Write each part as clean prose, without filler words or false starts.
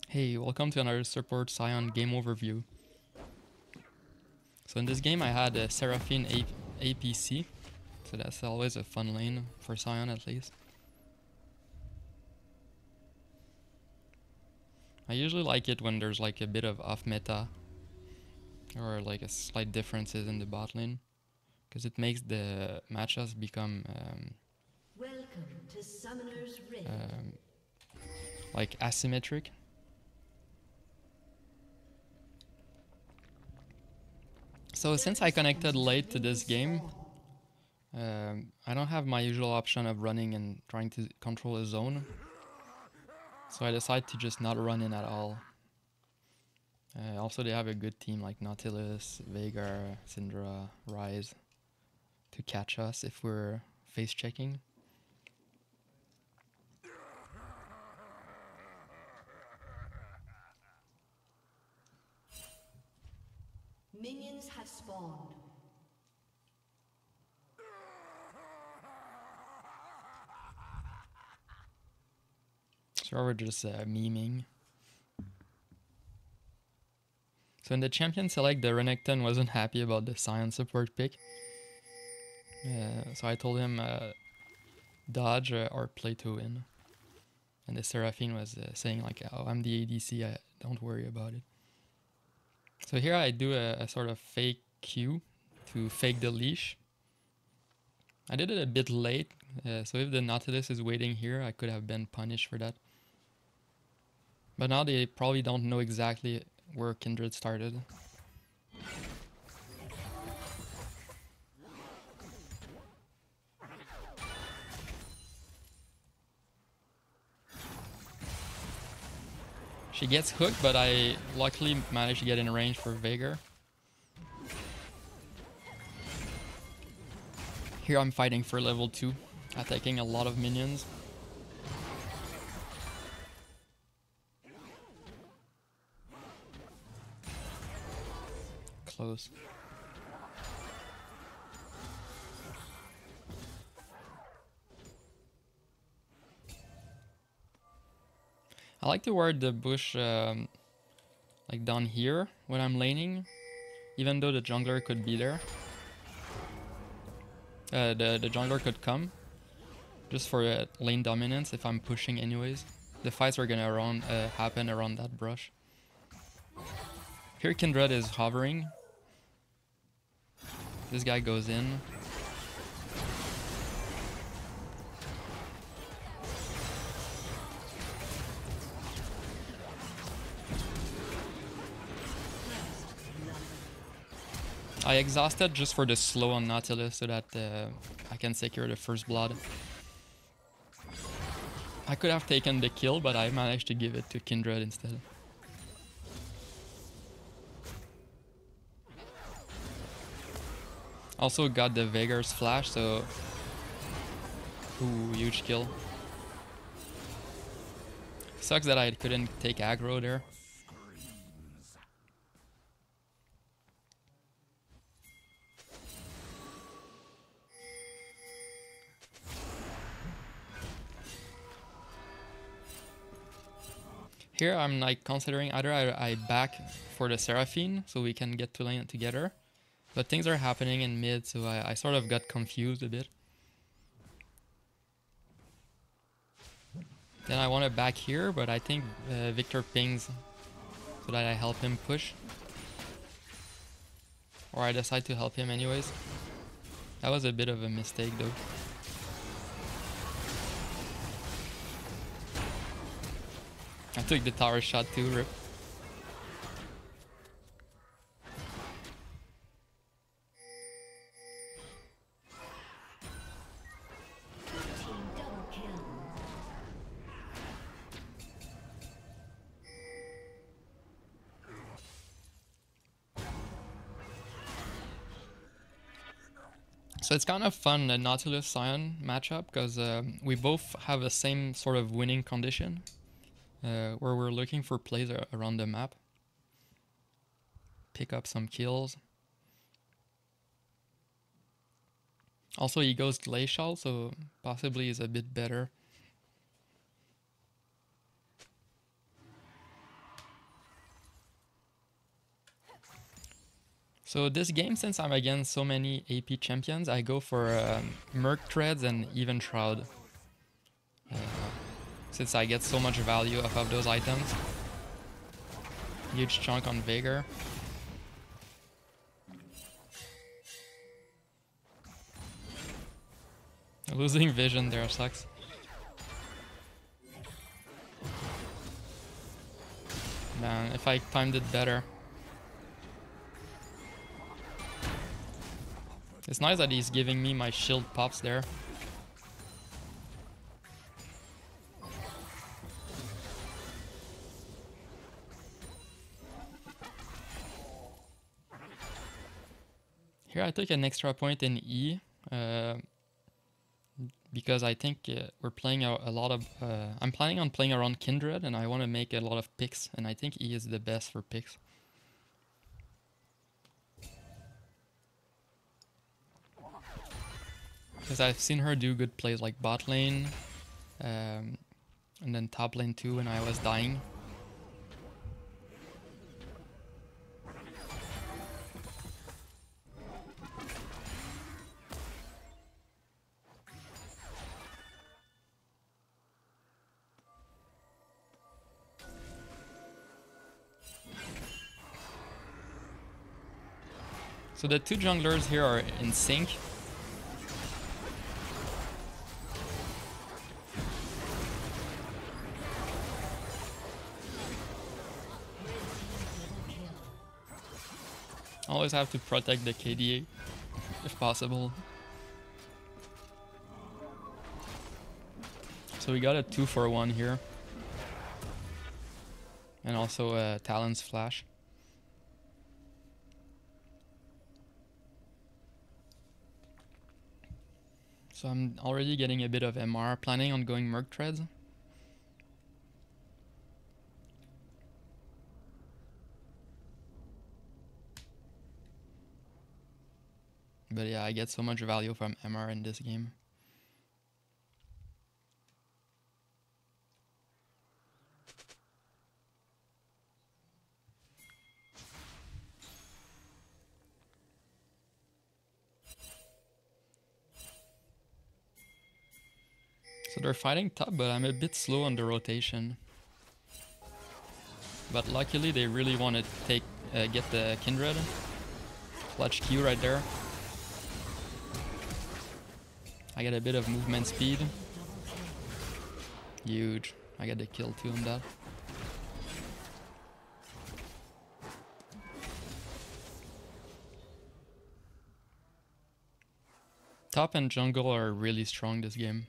Hey, welcome to another Support Sion game overview. So in this game I had a Seraphine APC, so that's always a fun lane for Sion at least. I usually like it when there's like a bit of off meta or like a slight differences in the bot lane, because it makes the matchups become like asymmetric. So since I connected late to this game, I don't have my usual option of running and trying to control a zone. So I decided to just not run in at all. Also, they have a good team like Nautilus, Veigar, Syndra, Ryze to catch us if we're face checking. Minions have spawned. So we're just memeing. So in the champion select, the Renekton wasn't happy about the Sion support pick. So I told him dodge or play to win. And the Seraphine was saying like, oh, I'm the ADC, don't worry about it. So here I do a sort of fake Q to fake the leash. I did it a bit late, so if the Nautilus is waiting here, I could have been punished for that. But now they probably don't know exactly where Kindred started. She gets hooked, but I luckily managed to get in range for Veigar. Here I'm fighting for level 2, attacking a lot of minions. Close. I like to ward the bush like down here when I'm laning, even though the jungler could be there. The jungler could come, just for lane dominance if I'm pushing anyways. The fights are gonna happen around that brush. Here Kindred is hovering. This guy goes in. I exhausted just for the slow on Nautilus so that I can secure the first blood. I could have taken the kill, but I managed to give it to Kindred instead. Also got the Veigar's flash, so... Ooh, huge kill. Sucks that I couldn't take aggro there. Here I'm like considering either I back for the Seraphine so we can get to lane together. But things are happening in mid, so I sort of got confused a bit. Then I want to back here, but I think Victor pings so that I help him push. Or I decide to help him anyways. That was a bit of a mistake though. I took the tower shot too, rip. So it's kind of fun, the Nautilus Sion matchup, because we both have the same sort of winning condition, where we're looking for plays around the map. Pick up some kills. Also he goes Glacial, so possibly is a bit better. So this game, since I'm against so many AP champions, I go for Merc Treads and Even Shroud. Since I get so much value off of those items. Huge chunk on Vigor. Losing vision there sucks. Man, if I timed it better. It's nice that he's giving me my shield pops there. Here I took an extra point in E. Because I think we're playing a lot of... I'm planning on playing around Kindred and I want to make a lot of picks. And I think E is the best for picks. Because I've seen her do good plays like bot lane. And then top lane too when I was dying. So the two junglers here are in sync. Always have to protect the KDA if possible. So we got a 2-for-1 here. And also a Talon's Flash. So I'm already getting a bit of MR, planning on going Merc Treads. But yeah, I get so much value from MR in this game. So they're fighting top, but I'm a bit slow on the rotation. But luckily they really want to get the Kindred. Clutch Q right there. I get a bit of movement speed. Huge. I get the kill too on that. Top and jungle are really strong this game.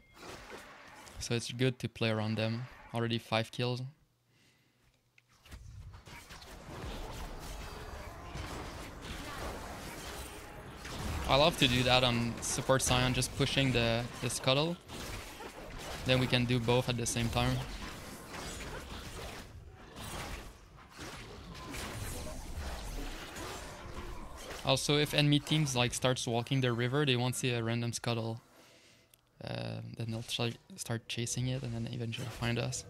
So it's good to play around them. Already 5 kills. I love to do that on Support Sion, just pushing the scuttle. Then we can do both at the same time. Also, if enemy teams like starts walking the river, they won't see a random scuttle. Then they'll start chasing it and then eventually find us.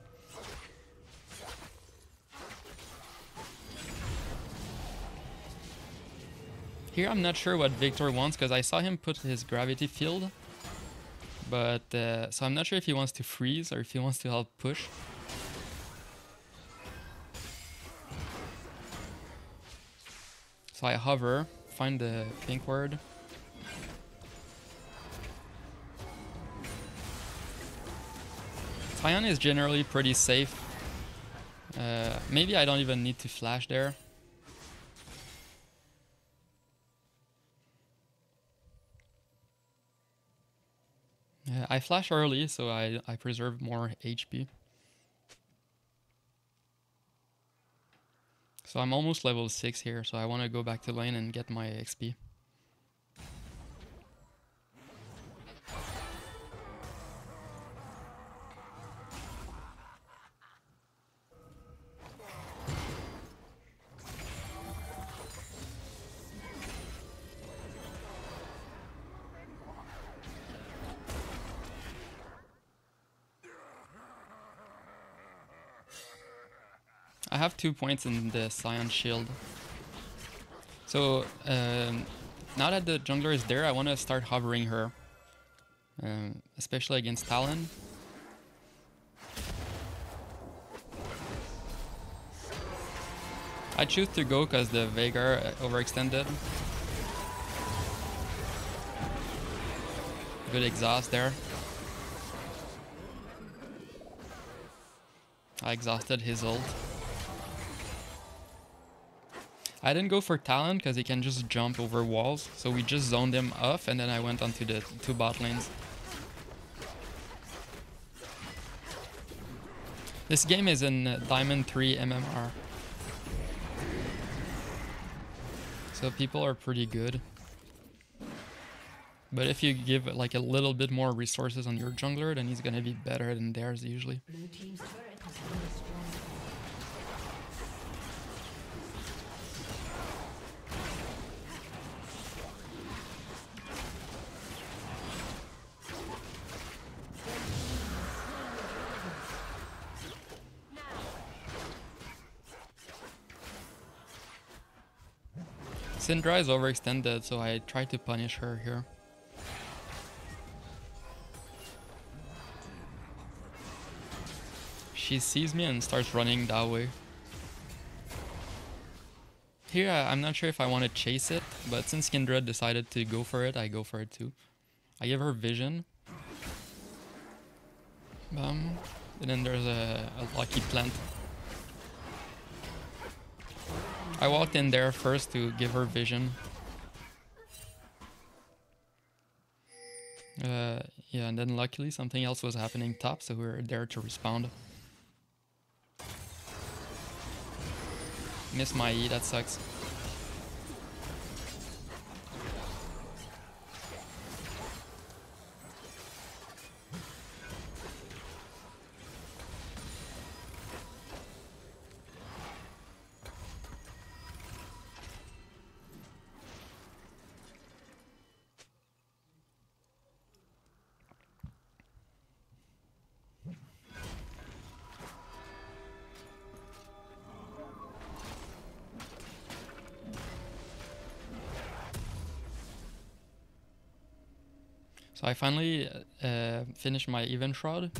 Here I'm not sure what Victor wants because I saw him put his gravity field. But, so I'm not sure if he wants to freeze or if he wants to help push. So I hover, find the pink word. Sion is generally pretty safe. Maybe I don't even need to flash there. I flash early, so I preserve more HP. So I'm almost level 6 here, so I want to go back to lane and get my XP. I have 2 points in the Sion shield. So now that the jungler is there, I want to start hovering her, especially against Talon. I choose to go because the Veigar overextended. Good exhaust there. I exhausted his ult. I didn't go for Talon because he can just jump over walls, so we just zoned him off and then I went onto the 2 bot lanes. This game is in Diamond 3 MMR. So people are pretty good. But if you give like a little bit more resources on your jungler, then he's gonna be better than theirs usually. Blue team's turret has been destroyed. Syndra is overextended, so I tried to punish her here. She sees me and starts running that way. Here, I'm not sure if I want to chase it, but since Kindred decided to go for it, I go for it too. I give her vision. And then there's a lucky plant. I walked in there first to give her vision. Yeah, and then luckily something else was happening top, so we were there to respond. Missed my E, that sucks. So I finally finished my event shroud.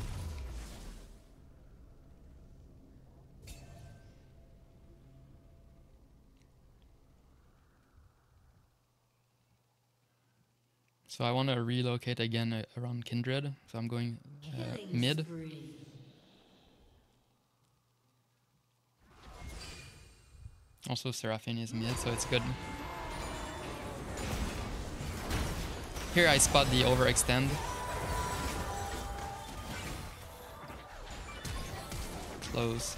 So I want to relocate again around Kindred. So I'm going mid. Also Seraphine is mid, so it's good. Here I spot the overextend. Close.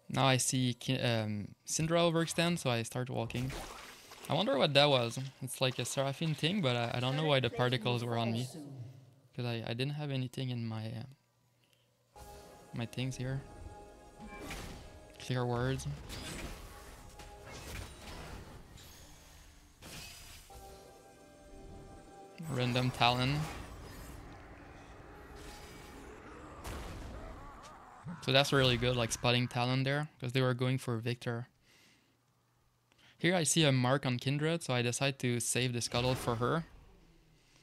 Now I see Syndra overextend, so I start walking. I wonder what that was. It's like a Seraphine thing, but I don't know why the particles were on me. Because I didn't have anything in my my things here. Clear words. Random Talon. So that's really good, like spotting Talon there, because they were going for Victor. Here I see a mark on Kindred, so I decide to save the scuttle for her.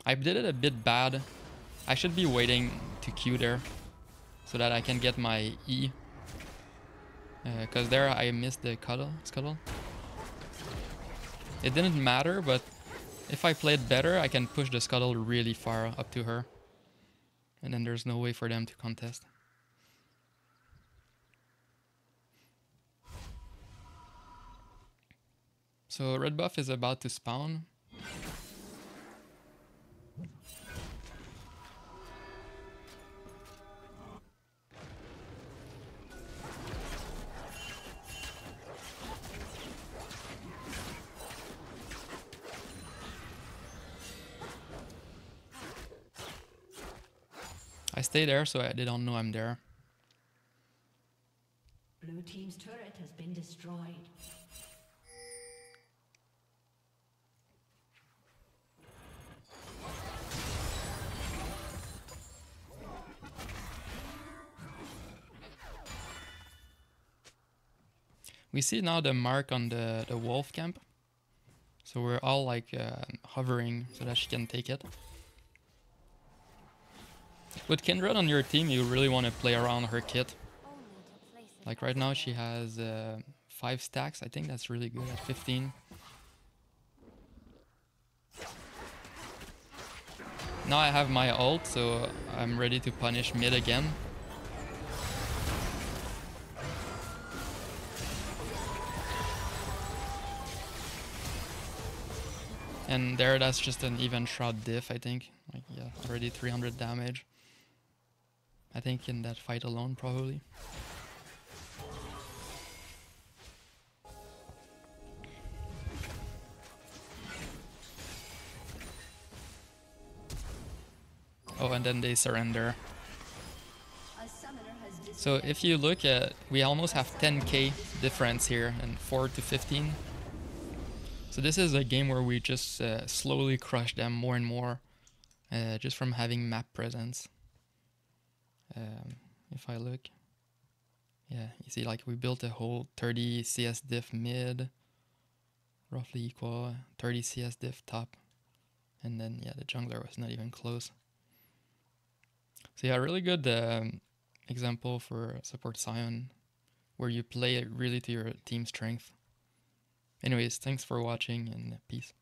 I did it a bit bad. I should be waiting to Q there, so that I can get my E. Because there I missed the scuttle. It didn't matter, but if I played better, I can push the scuttle really far up to her. And then there's no way for them to contest. So red buff is about to spawn. I stay there so they don't know I'm there. Blue team's turret has been destroyed. We see now the mark on the wolf camp. So we're all like hovering so that she can take it. With Kindred on your team, you really want to play around her kit. Like right now she has 5 stacks. I think that's really good at 15. Now I have my ult, so I'm ready to punish mid again. And there, that's just an even shroud diff, I think. Like, yeah, already 300 damage. I think in that fight alone, probably. Oh, and then they surrender. So if you look at, we almost have 10k difference here, and 4 to 15. So this is a game where we just slowly crush them more and more, just from having map presence. If I look, yeah, you see like we built a whole 30 CS diff mid, roughly equal, 30 CS diff top, and then yeah, the jungler was not even close. So yeah, really good example for Support Sion, where you play it really to your team strength. Anyways, thanks for watching and peace.